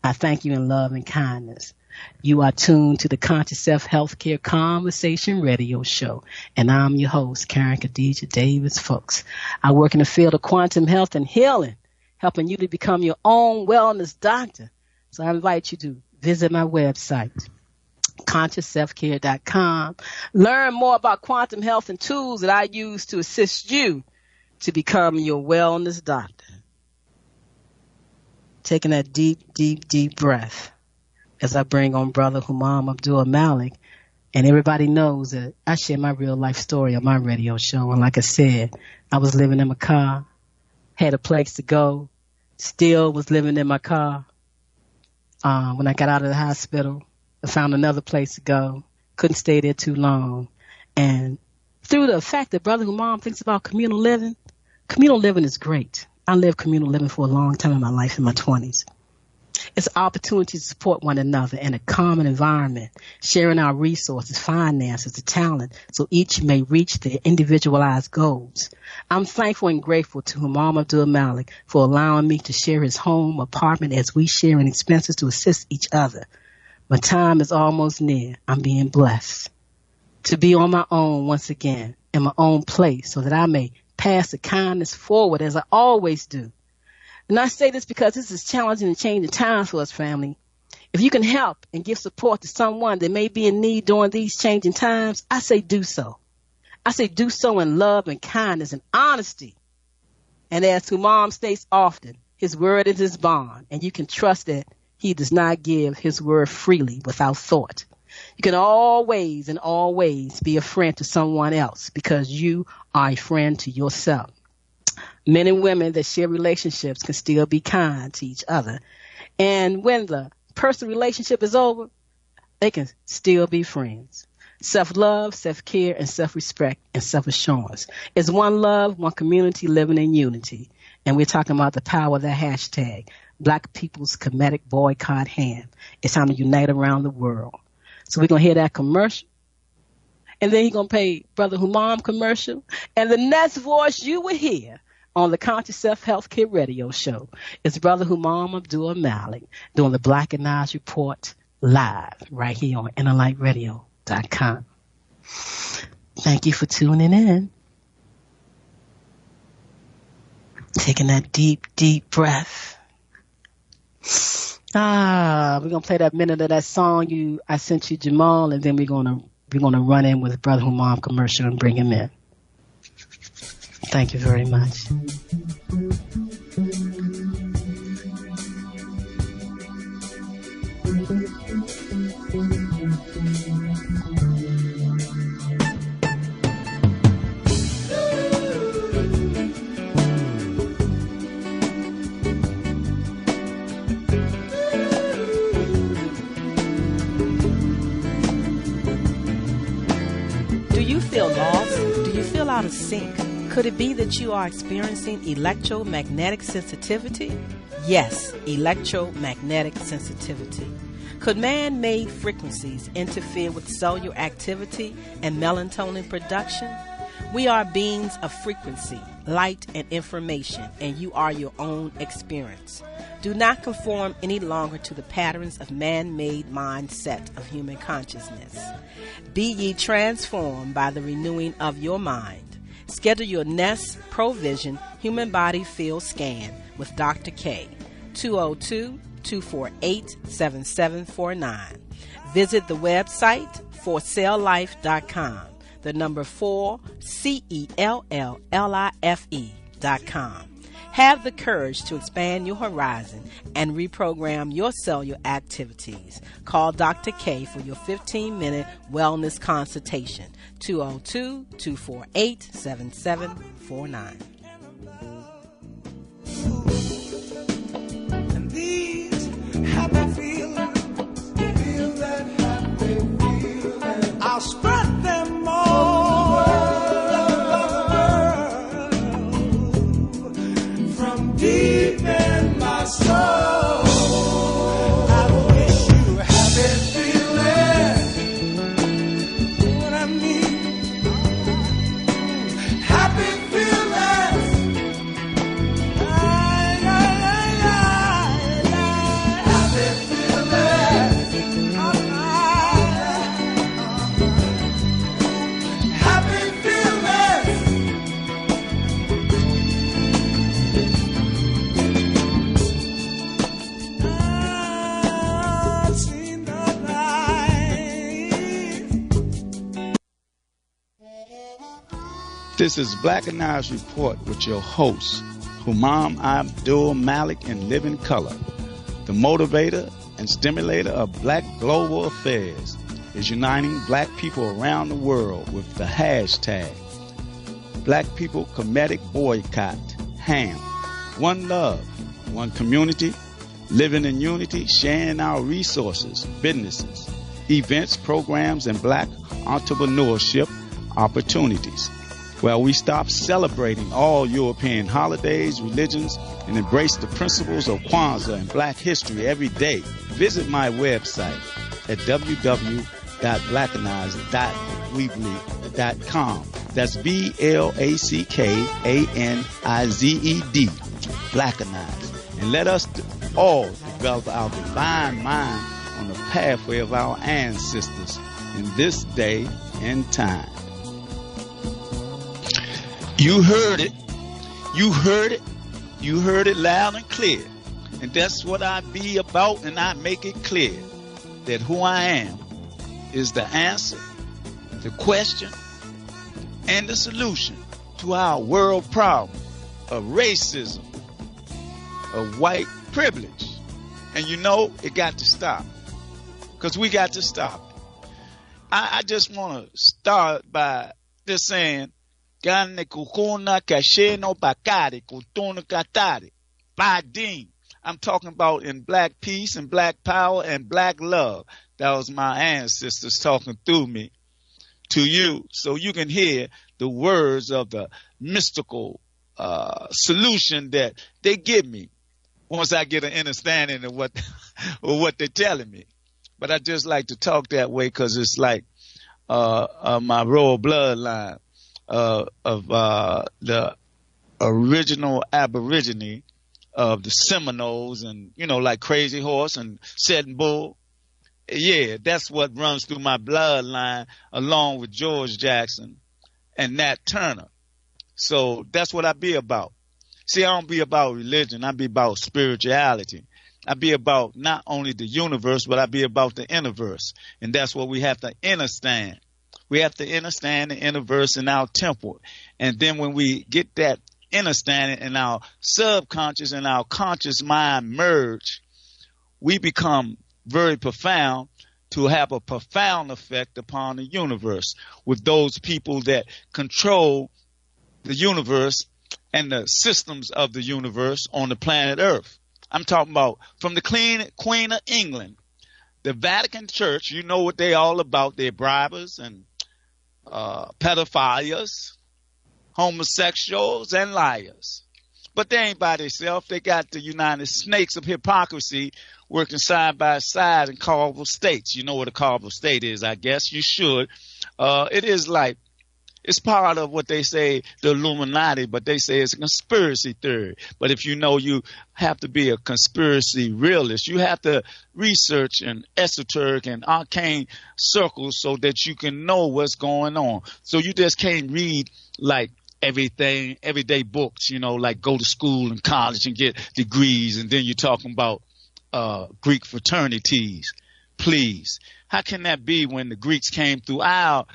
I thank you in love and kindness. You are tuned to the Conscious Self Healthcare Conversation Radio Show, and I'm your host, Khadijah Davis-Foulks. I work in the field of quantum health and healing, helping you to become your own wellness doctor. So I invite you to visit my website, ConsciousSelfCare.com. Learn more about quantum health and tools that I use to assist you to become your wellness doctor. Taking that deep, deep, deep breath as I bring on Brother Humam Abdul Malik. And everybody knows that I share my real life story on my radio show. And like I said, I was living in my car, had a place to go, still was living in my car. When I got out of the hospital, I found another place to go, couldn't stay there too long. And through the fact that Brother Humam thinks about communal living is great. I lived communal living for a long time in my life, in my 20s. It's an opportunity to support one another in a common environment, sharing our resources, finances, and talent, so each may reach their individualized goals. I'm thankful and grateful to Humam Abdul Malik for allowing me to share his home, apartment, as we share in expenses to assist each other. My time is almost near. I'm being blessed to be on my own once again, in my own place, so that I may pass the kindness forward as I always do. And I say this because this is challenging and changing times for us, family. If you can help and give support to someone that may be in need during these changing times, I say do so. I say do so in love and kindness and honesty. And as Humam states often, his word is his bond, and you can trust that he does not give his word freely without thought. You can always be a friend to someone else because you are a friend to yourself. Men and women that share relationships can still be kind to each other. And when the personal relationship is over, they can still be friends. Self-love, self-care, and self-respect and self-assurance. It's one love, one community living in unity. And we're talking about the power of that hashtag, Black People's Comedic Boycott Hand. It's time to unite around the world. So we're going to hear that commercial. And then he's going to pay Brother Humam commercial. And the next voice you will hear on the Conscious Self Healthcare Radio Show is Brother Humam Abdul Malik doing the Black and Eyes Report live right here on innerlightradio.com. Thank you for tuning in. Taking that deep, deep breath. We're going to play that minute of that song I sent you, Jamal, and then we're going to run in with Brother Humam commercial and bring him in. Thank you very much. Do you feel lost? Do you feel out of sync? Could it be that you are experiencing electromagnetic sensitivity? Yes, electromagnetic sensitivity. Could man-made frequencies interfere with cellular activity and melatonin production? We are beings of frequency, light, and information, and you are your own experience. Do not conform any longer to the patterns of man-made mindset of human consciousness. Be ye transformed by the renewing of your mind. Schedule your Nest Provision Human Body Field Scan with Dr. K, 202-248-7749. Visit the website forcelllife.com, the number 4, CELLLIFE.com. Have the courage to expand your horizon and reprogram your cellular activities. Call Dr. K for your 15-minute wellness consultation, 202-248-7749. And these happy feelings, feel that happy feeling, I'll spread them all over the world, from deep in my soul. I wish you happy feeling, what I mean, happy feelings. This is Black and I's Report with your host, Humam Abdul Malik in Living Color. The motivator and stimulator of Black global affairs is uniting Black people around the world with the hashtag Black People Comedic Boycott, HAM. One love, one community, living in unity, sharing our resources, businesses, events, programs, and Black entrepreneurship opportunities. Well, we stop celebrating all European holidays, religions, and embrace the principles of Kwanzaa and Black history every day. Visit my website at www.blackanized.weebly.com. That's BLACKANIZED, Blackanized. And let us all develop our divine mind on the pathway of our ancestors in this day and time. You heard it. You heard it. You heard it loud and clear. And that's what I be about, and I make it clear that who I am is the answer, the question, and the solution to our world problem of racism, of white privilege. And you know, it got to stop. Because we got to stop it. I just want to start by just saying, I'm talking about in Black peace and Black power and Black love. That was my ancestors talking through me to you, so you can hear the words of the mystical solution that they give me once I get an understanding of what what they're telling me. But I just like to talk that way because it's like my royal bloodline. Of the original Aborigine of the Seminoles and, you know, like Crazy Horse and Sitting Bull. Yeah, that's what runs through my bloodline along with George Jackson and Nat Turner. So that's what I be about. See, I don't be about religion. I be about spirituality. I be about not only the universe, but I be about the universe. And that's what we have to understand. We have to understand the universe in our temple. And then when we get that understanding and our subconscious and our conscious mind merge, we become very profound to have a profound effect upon the universe with those people that control the universe and the systems of the universe on the planet Earth. I'm talking about from the Queen of England, the Vatican Church. You know what they all about. They're bribers and pedophiles, homosexuals, and liars. But they ain't by themselves. They got the United Snakes of hypocrisy working side by side in carnival states. You know what a carnival state is, I guess. You should. It is like It's part of what they say, the Illuminati, but they say it's a conspiracy theory. But if you know, you have to be a conspiracy realist. You have to research in esoteric and arcane circles so that you can know what's going on. So you just can't read like everyday books, like go to school and college and get degrees, and then you're talking about Greek fraternities. Please. How can that be when the Greeks came through our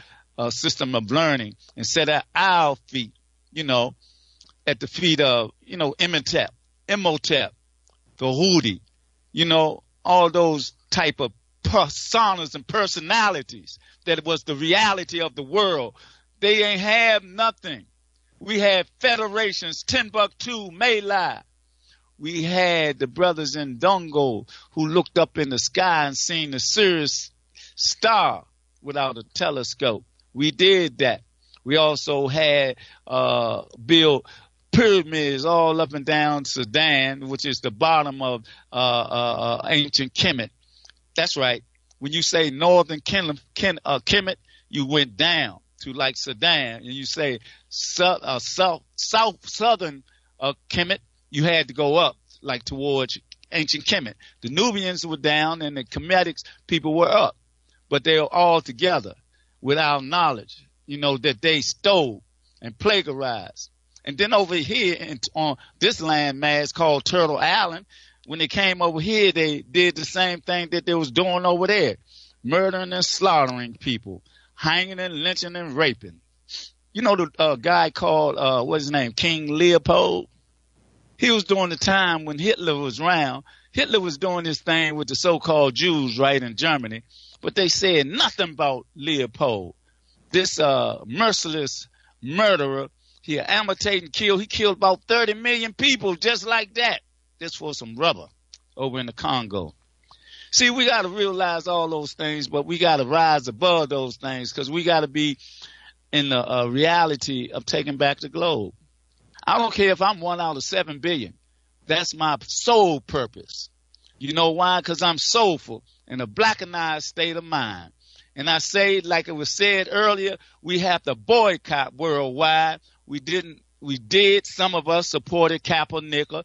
system of learning and set at our feet, at the feet of, Imhotep, Tahuti, all those type of personas and personalities that was the reality of the world. They ain't have nothing. We had federations, Timbuktu, Malai. We had the brothers in Dongo who looked up in the sky and seen the Sirius star without a telescope. We did that. We also had built pyramids all up and down Sudan, which is the bottom of ancient Kemet. That's right. When you say northern Kemet, you went down to like Sudan, and you say southern Kemet, you had to go up like towards ancient Kemet. The Nubians were down, and the Kemetics people were up, but they were all together without knowledge, that they stole and plagiarized. And then over here on this landmass called Turtle Island, when they came over here, they did the same thing that they was doing over there, murdering and slaughtering people, hanging and lynching and raping. The guy called, what's his name, King Leopold? He was during the time when Hitler was around. Hitler was doing this thing with the so-called Jews, right, in Germany. But they said nothing about Leopold. This merciless murderer, he imitated and killed. He killed about 30 million people just like that. Just for some rubber over in the Congo. See, we got to realize all those things, but we got to rise above those things because we got to be in the reality of taking back the globe. I don't care if I'm 1 out of 7 billion. That's my sole purpose. You know why? Because I'm soulful in a blackenized state of mind. And I say, like it was said earlier, we have to boycott worldwide. We did. Some of us supported Kaepernick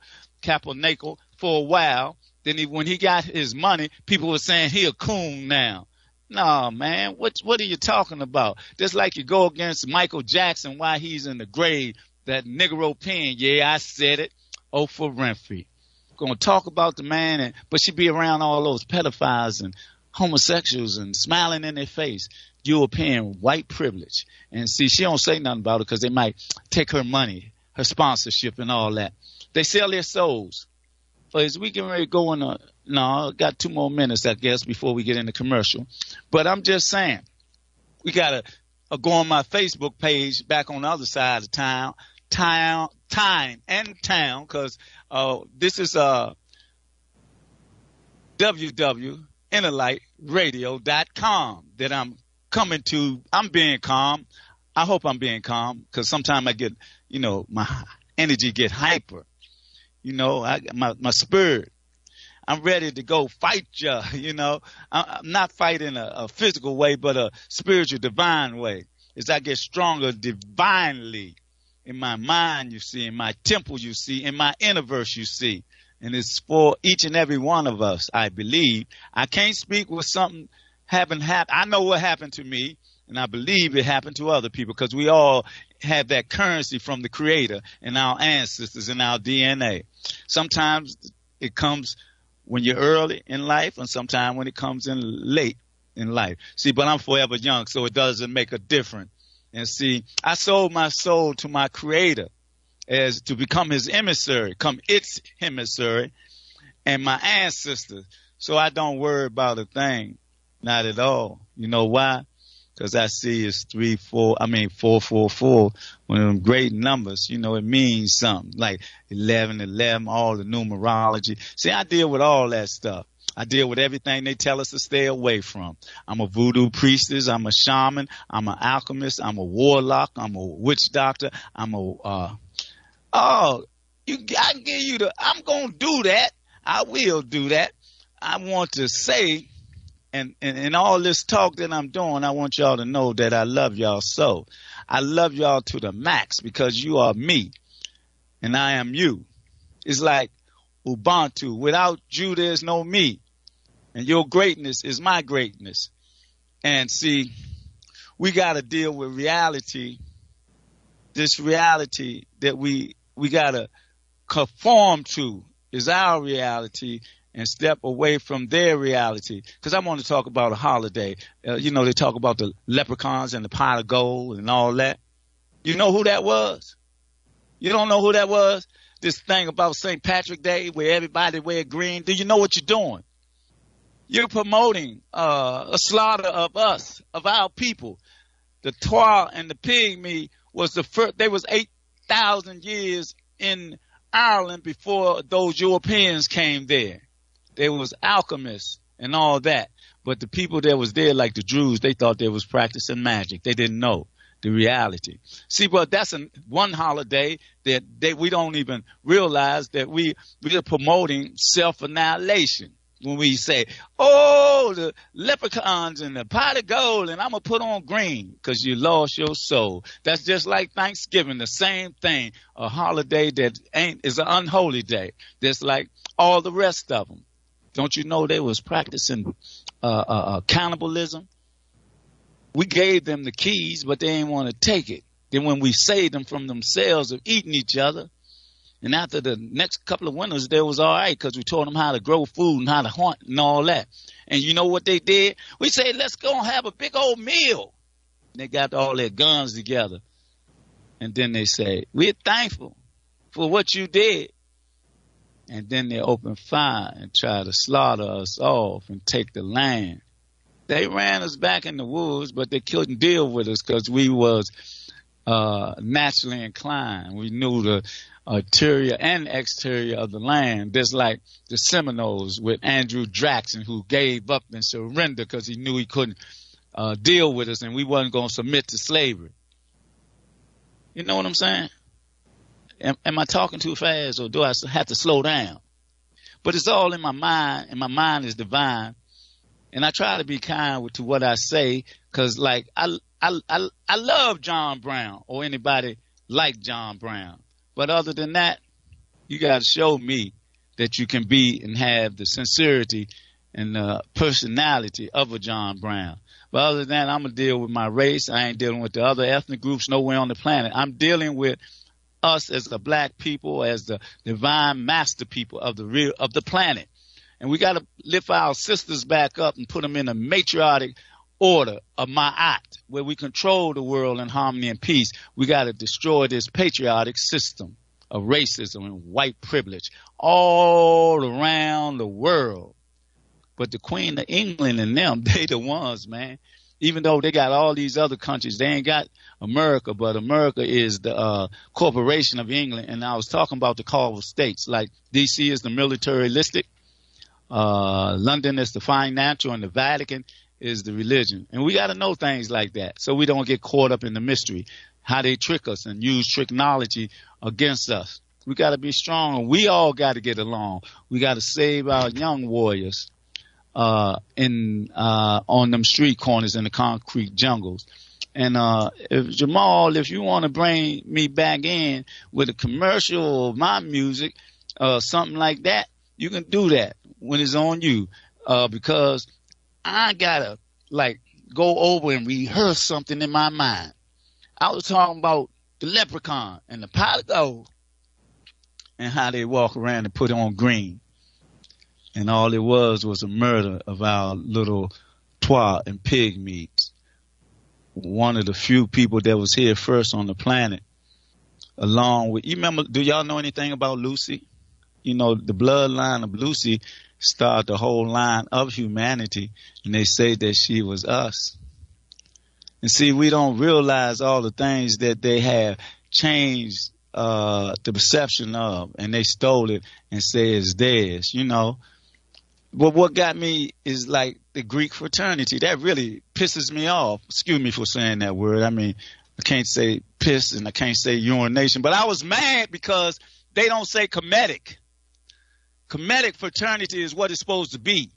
for a while. Then when he got his money, people were saying he a coon now. No, man, what are you talking about? Just like you go against Michael Jackson while he's in the grave, that Negro pen. Yeah, I said it. Oprah Winfrey. Going to talk about the man, but she be around all those pedophiles and homosexuals and smiling in their face. European white privilege. And see, she don't say nothing about it because they might take her money, her sponsorship and all that. They sell their souls. But as we get ready to go in no, got 2 more minutes, I guess, before we get in the commercial. But I'm just saying, we got to go on my Facebook page back on the other side of time and town, because this is www.innerlightradio.com that I'm coming to. I'm being calm. I hope I'm being calm, because sometimes I get, my energy get hyper. My spirit. I'm ready to go fight ya, I'm not fighting a physical way, but a spiritual, divine way. As I get stronger divinely in my mind, you see, in my temple, you see, in my universe, you see. And it's for each and every one of us, I believe. I can't speak with something haven't happened. I know what happened to me, and I believe it happened to other people, because we all have that currency from the Creator in our ancestors, in our DNA. Sometimes it comes when you're early in life, and sometimes when it comes in late in life. See, but I'm forever young, so it doesn't make a difference. And see, I sold my soul to my Creator as to become his emissary, come its emissary, and my ancestors. So I don't worry about a thing, not at all. You know why? Because I see it's 444, one of them great numbers. It means something, like 11, all the numerology. See, I deal with all that stuff. I deal with everything they tell us to stay away from. I'm a voodoo priestess. I'm a shaman. I'm an alchemist. I'm a warlock. I'm a witch doctor. I'm a I'm going to do that. I will do that. I want to say, and all this talk that I'm doing, I want y'all to know that I love y'all so. I love y'all to the max because you are me and I am you. It's like Ubuntu. Without you, there's no me. And your greatness is my greatness. And see, we got to deal with reality, this reality that we got to conform to is our reality and step away from their reality. Because I want to talk about a holiday. You know, they talk about the leprechauns and the pot of gold and all that. You know who that was? You don't know who that was? This thing about St. Patrick's Day where everybody wear green. Do you know what you're doing? You're promoting a slaughter of us, of our people. The Twa and the Pygmy was the first. They was 8,000 years in Ireland before those Europeans came there. There was alchemists and all that. But the people that was there, like the Druze, they thought they was practicing magic. They didn't know the reality. See, but that's one holiday that we don't even realize that we are promoting self-annihilation. When we say, oh, the leprechauns and the pot of gold, and I'm going to put on green because you lost your soul. That's just like Thanksgiving, the same thing, a holiday that is an unholy day. That's like all the rest of them. Don't you know they was practicing cannibalism? We gave them the keys, but they didn't want to take it. Then when we saved them from themselves of eating each other, and after the next couple of winters, they was all right because we taught them how to grow food and how to hunt and all that. And you know what they did? We said, let's go and have a big old meal. They got all their guns together. And then they say, we're thankful for what you did. And then they open fire and try to slaughter us off and take the land. They ran us back in the woods, but they couldn't deal with us because we was naturally inclined. We knew the interior and exterior of the land, just like the Seminoles with Andrew Jackson, who gave up and surrendered because he knew he couldn't deal with us and we wasn't going to submit to slavery. You know what I'm saying? Am I talking too fast or do I have to slow down? But it's all in my mind, and my mind is divine. And I try to be kind to what I say because, like, I love John Brown or anybody like John Brown. But other than that, you got to show me that you can be and have the sincerity and the personality of a John Brown. But other than that, I'm going to deal with my race. I ain't dealing with the other ethnic groups nowhere on the planet. I'm dealing with us as the black people, as the divine master people of the planet. And we got to lift our sisters back up and put them in a matriarchic order of Ma'at, where we control the world in harmony and peace. We got to destroy this patriotic system of racism and white privilege all around the world. But the Queen of England and them, they the ones, man. Even though they got all these other countries, they ain't got America, but America is the corporation of England. And I was talking about the Carver states, like D.C. is the militaristic, London is the financial, and the Vatican is the religion. And we got to know things like that so we don't get caught up in the mystery, how they trick us and use technology against us. We got to be strong. We all got to get along. We got to save our young warriors on them street corners in the concrete jungles. And Jamal, if you want to bring me back in with a commercial of my music, something like that, you can do that when it's on you, because I gotta like go over and rehearse something in my mind. I was talking about the leprechaun and the pot of gold and how they walk around and put on green. And all it was a murder of our little Twa and Pygmies. One of the few people that was here first on the planet, along with, you remember, do y'all know anything about Lucy? You know, the bloodline of Lucy started the whole line of humanity, and they say that she was us. And see, we don't realize all the things that they have changed the perception of, and they stole it and say it's theirs, you know. But what got me is like the Greek fraternity. That really pisses me off. Excuse me for saying that word. I mean, I can't say piss and I can't say urination, but I was mad because they don't say Kemetic. Kemetic fraternity is what it's supposed to be.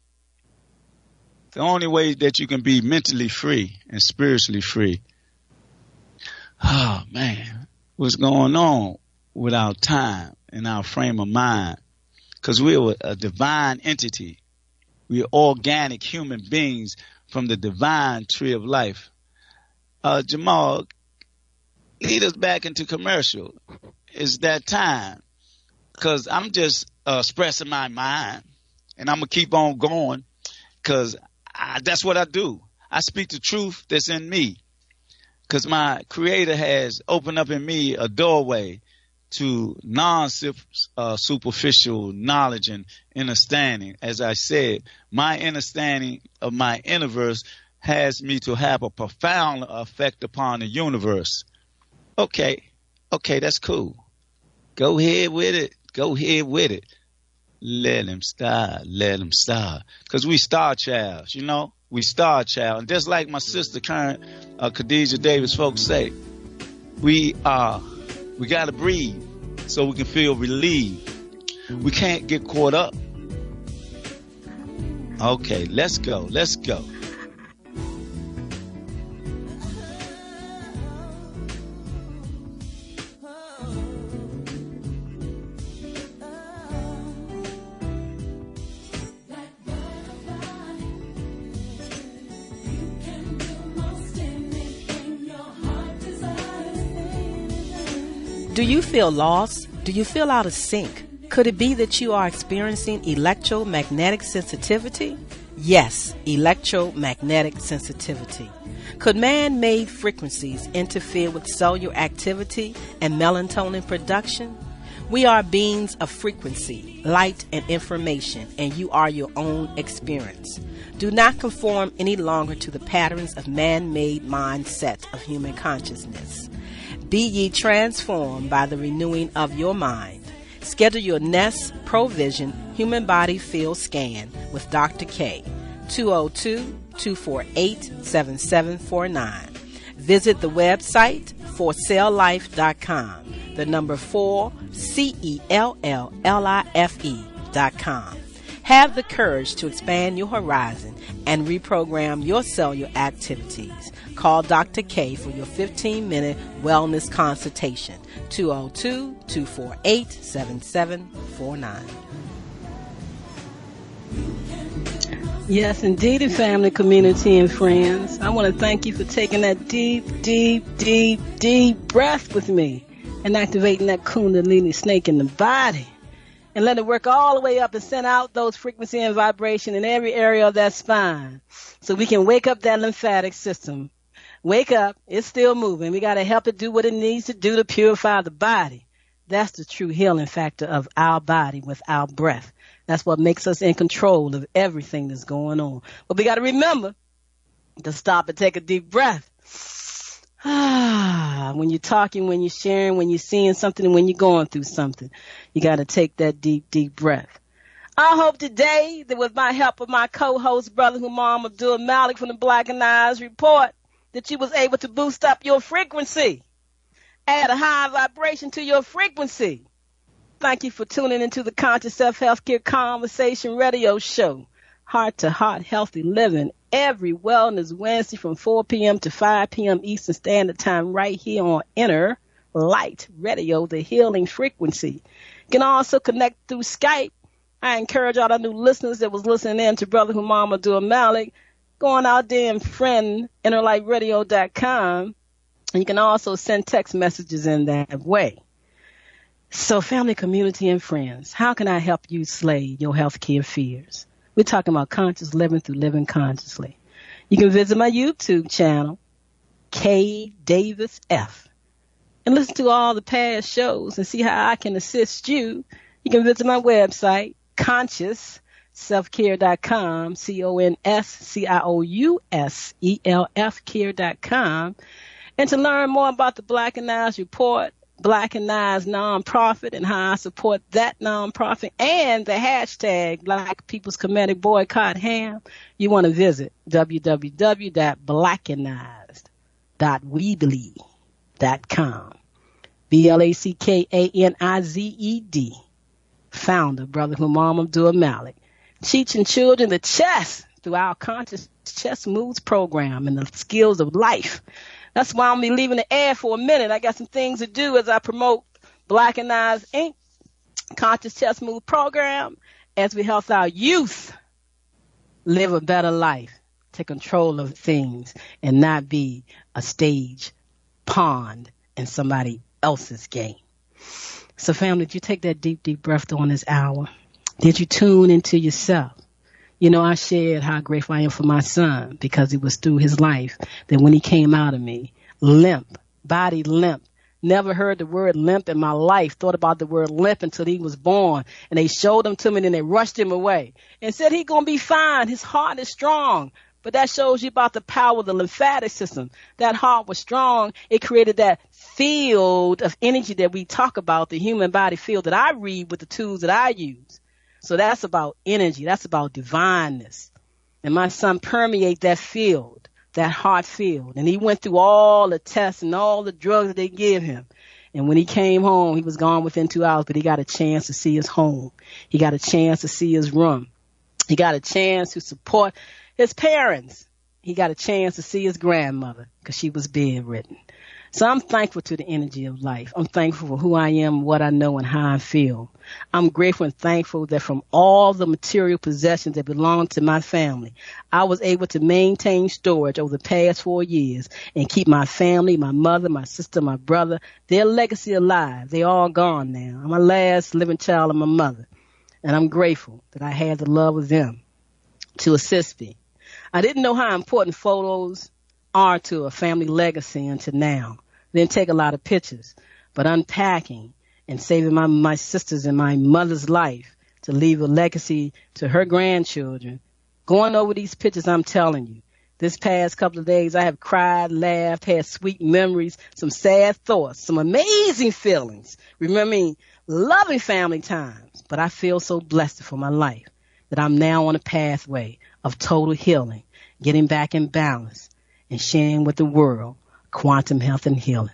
The only way that you can be mentally free and spiritually free. Oh, man, what's going on with our time and our frame of mind? Because we're a divine entity. We're organic human beings from the divine tree of life. Jamal, lead us back into commercial. It's that time. Because I'm just expressing my mind, and I'm going to keep on going because that's what I do. I speak the truth that's in me because my Creator has opened up in me a doorway to non-superficial knowledge and understanding. As I said, my understanding of my universe has me to have a profound effect upon the universe. Okay, that's cool. Go ahead with it. Let him start. Because we star childs, We star child. And just like my sister, Khadijah Davis-Foulks say, we got to breathe so we can feel relieved. We can't get caught up. Okay, let's go. Do you feel lost? Do you feel out of sync? Could it be that you are experiencing electromagnetic sensitivity? Yes, electromagnetic sensitivity. Could man-made frequencies interfere with cellular activity and melatonin production? We are beings of frequency, light, and information, and you are your own experience. Do not conform any longer to the patterns of man-made mindsets of human consciousness. Be ye transformed by the renewing of your mind. Schedule your Nest Provision Human Body Field Scan with Dr. K, 202-248-7749. Visit the website forcelllife.com, the number 4, CELLLIFE.com. Have the courage to expand your horizon and reprogram your cellular activities. Call Dr. K for your 15-minute wellness consultation, 202-248-7749. Yes, indeed, family, community, and friends. I want to thank you for taking that deep breath with me and activating that Kundalini snake in the body. And let it work all the way up and send out those frequency and vibration in every area of that spine so we can wake up that lymphatic system. Wake up. It's still moving. We got to help it do what it needs to do to purify the body. That's the true healing factor of our body with our breath. That's what makes us in control of everything that's going on. But we got to remember to stop and take a deep breath. When you're talking, when you're sharing, when you're seeing something, and when you're going through something, you got to take that deep breath. I hope today that with my help of my co-host, Brother Humam Abdul Malik from the Black and Eyes Report, that you was able to boost up your frequency, add a high vibration to your frequency. Thank you for tuning into the Conscious Self-Healthcare Conversation Radio Show, Heart to Heart Healthy Living, every Wellness Wednesday from 4 p.m. to 5 p.m. Eastern Standard Time right here on Inner Light Radio, the healing frequency. You can also connect through Skype. I encourage all the new listeners that was listening in to Brother Humam Abdul Malik, going out there and friend innerlightradio.com. And you can also send text messages in that way. So family, community, and friends, how can I help you slay your healthcare fears? We're talking about conscious living through living consciously. You can visit my YouTube channel, K Davis F, and listen to all the past shows and see how I can assist you. You can visit my website, consciousselfcare.com, CONSCIOUSELF care.com. And to learn more about the Black and Eyes Report, Black and Eyes nonprofit, and how I support that nonprofit, and the hashtag Black People's Comedic Boycott Ham, you want to visit www.blackanized.weebly.com. BLACKANIZED. Founder, Brother Humam Abdul Malik, teaching children the chess through our Conscious Chess Moves program and the skills of life. That's why I'm be leaving the air for a minute. I got some things to do as I promote Black and Eyes Inc. Conscious Chess Move program as we help our youth live a better life, take control of things, and not be a stage pawn in somebody else's game. So family, did you take that deep, deep breath during this hour? Did you tune into yourself? You know, I shared how grateful I am for my son because it was through his life that when he came out of me, limp, body limp, never heard the word limp in my life, thought about the word limp until he was born. And they showed him to me and then they rushed him away and said he's going to be fine. His heart is strong. But that shows you about the power of the lymphatic system. That heart was strong. It created that field of energy that we talk about, the human body field that I read with the tools that I use. So that's about energy. That's about divineness. And my son permeate that field, that heart field. And he went through all the tests and all the drugs that they give him. And when he came home, he was gone within 2 hours, but he got a chance to see his home. He got a chance to see his room. He got a chance to support his parents. He got a chance to see his grandmother because she was bedridden. So I'm thankful to the energy of life. I'm thankful for who I am, what I know, and how I feel. I'm grateful and thankful that from all the material possessions that belong to my family, I was able to maintain storage over the past 4 years and keep my family, my mother, my sister, my brother, their legacy alive. They all gone now. I'm my last living child of my mother. And I'm grateful that I had the love of them to assist me. I didn't know how important photos are to a family legacy until now. Didn't take a lot of pictures, but unpacking and saving my sisters and my mother's life to leave a legacy to her grandchildren. Going over these pictures, I'm telling you, this past couple of days, I have cried, laughed, had sweet memories, some sad thoughts, some amazing feelings, remembering loving family times. But I feel so blessed for my life that I'm now on a pathway of total healing, getting back in balance, and sharing with the world quantum health and healing,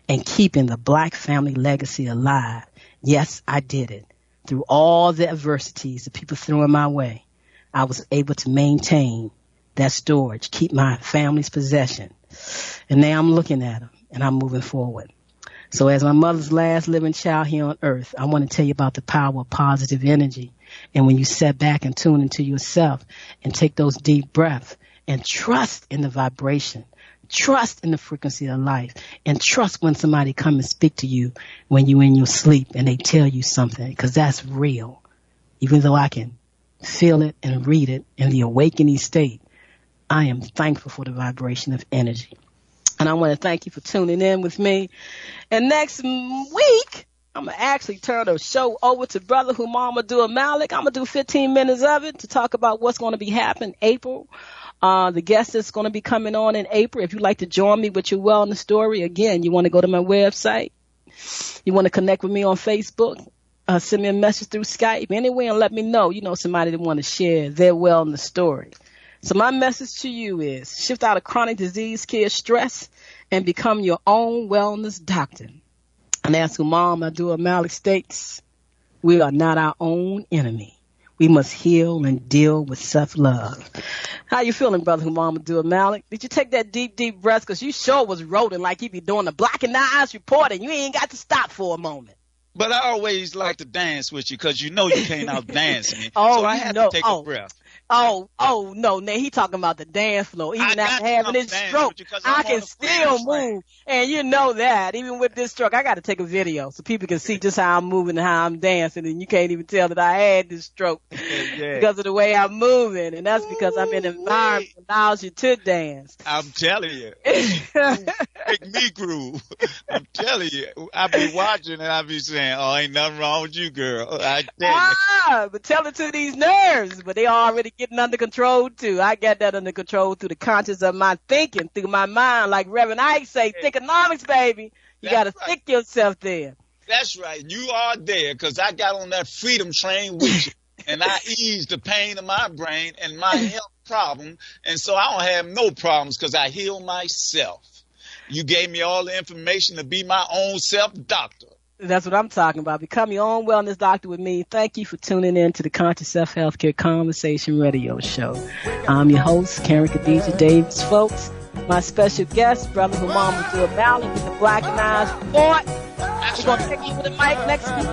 and keeping the Black family legacy alive. Yes, I did it. Through all the adversities that people threw in my way, I was able to maintain that storage, keep my family's possession. And now I'm looking at them, and I'm moving forward. So as my mother's last living child here on earth, I want to tell you about the power of positive energy. And when you sit back and tune into yourself and take those deep breaths and trust in the vibration, trust in the frequency of life, and trust when somebody come and speak to you when you're in your sleep and they tell you something, because that's real. Even though I can feel it and read it in the awakening state, I am thankful for the vibration of energy. And I want to thank you for tuning in with me. And next week, I'm going to actually turn the show over to Brother Humamadou Malik. I'm going to do 15 minutes of it to talk about what's going to be happening April. The guest that's going to be coming on in April. If you'd like to join me with your wellness story, again, you want to go to my website. You want to connect with me on Facebook. Send me a message through Skype. Anyway, and let me know, somebody that want to share their wellness story. So my message to you is shift out of chronic disease, care, stress, and become your own wellness doctor. And as Humamadou Malik states, we are not our own enemy. We must heal and deal with self-love. How you feeling, Brother Humamadou Malik? Did you take that deep, deep breath? Because you sure was rolling like you be doing the Black and Eyes report, and you ain't got to stop for a moment. But I always like to dance with you because you can't out-dance me. Oh, so I had to take a breath. No, now he talking about the dance floor. Even after having this stroke, I can still move. And you know that. Even with this stroke, I got to take a video so people can see just how I'm moving and how I'm dancing. And you can't even tell that I had this stroke because of the way I'm moving. And that's because I'm in an environment that allows you to dance. I'm telling you. Make me groove. I'm telling you. I be watching and I be saying, oh, ain't nothing wrong with you, girl. I tell you. But tell it to these nerves. But they already getting under control too. I got that under control through the conscious of my thinking, through my mind, like Reverend Ike say, Thickonomics, baby. You got to stick yourself there. That's right. You are there because I got on that freedom train with you. And I eased the pain of my brain and my health problem. And so I don't have no problems because I heal myself. You gave me all the information to be my own self-doctor. That's what I'm talking about. Become your own wellness doctor with me. Thank you for tuning in to the Conscious Self Healthcare Conversation Radio Show. I'm your host, Khadijah Davis-Foulks. My special guest, Brother Hamam Abdul Malik, with the Black and Eyes Report. We're going to take over the mic next week.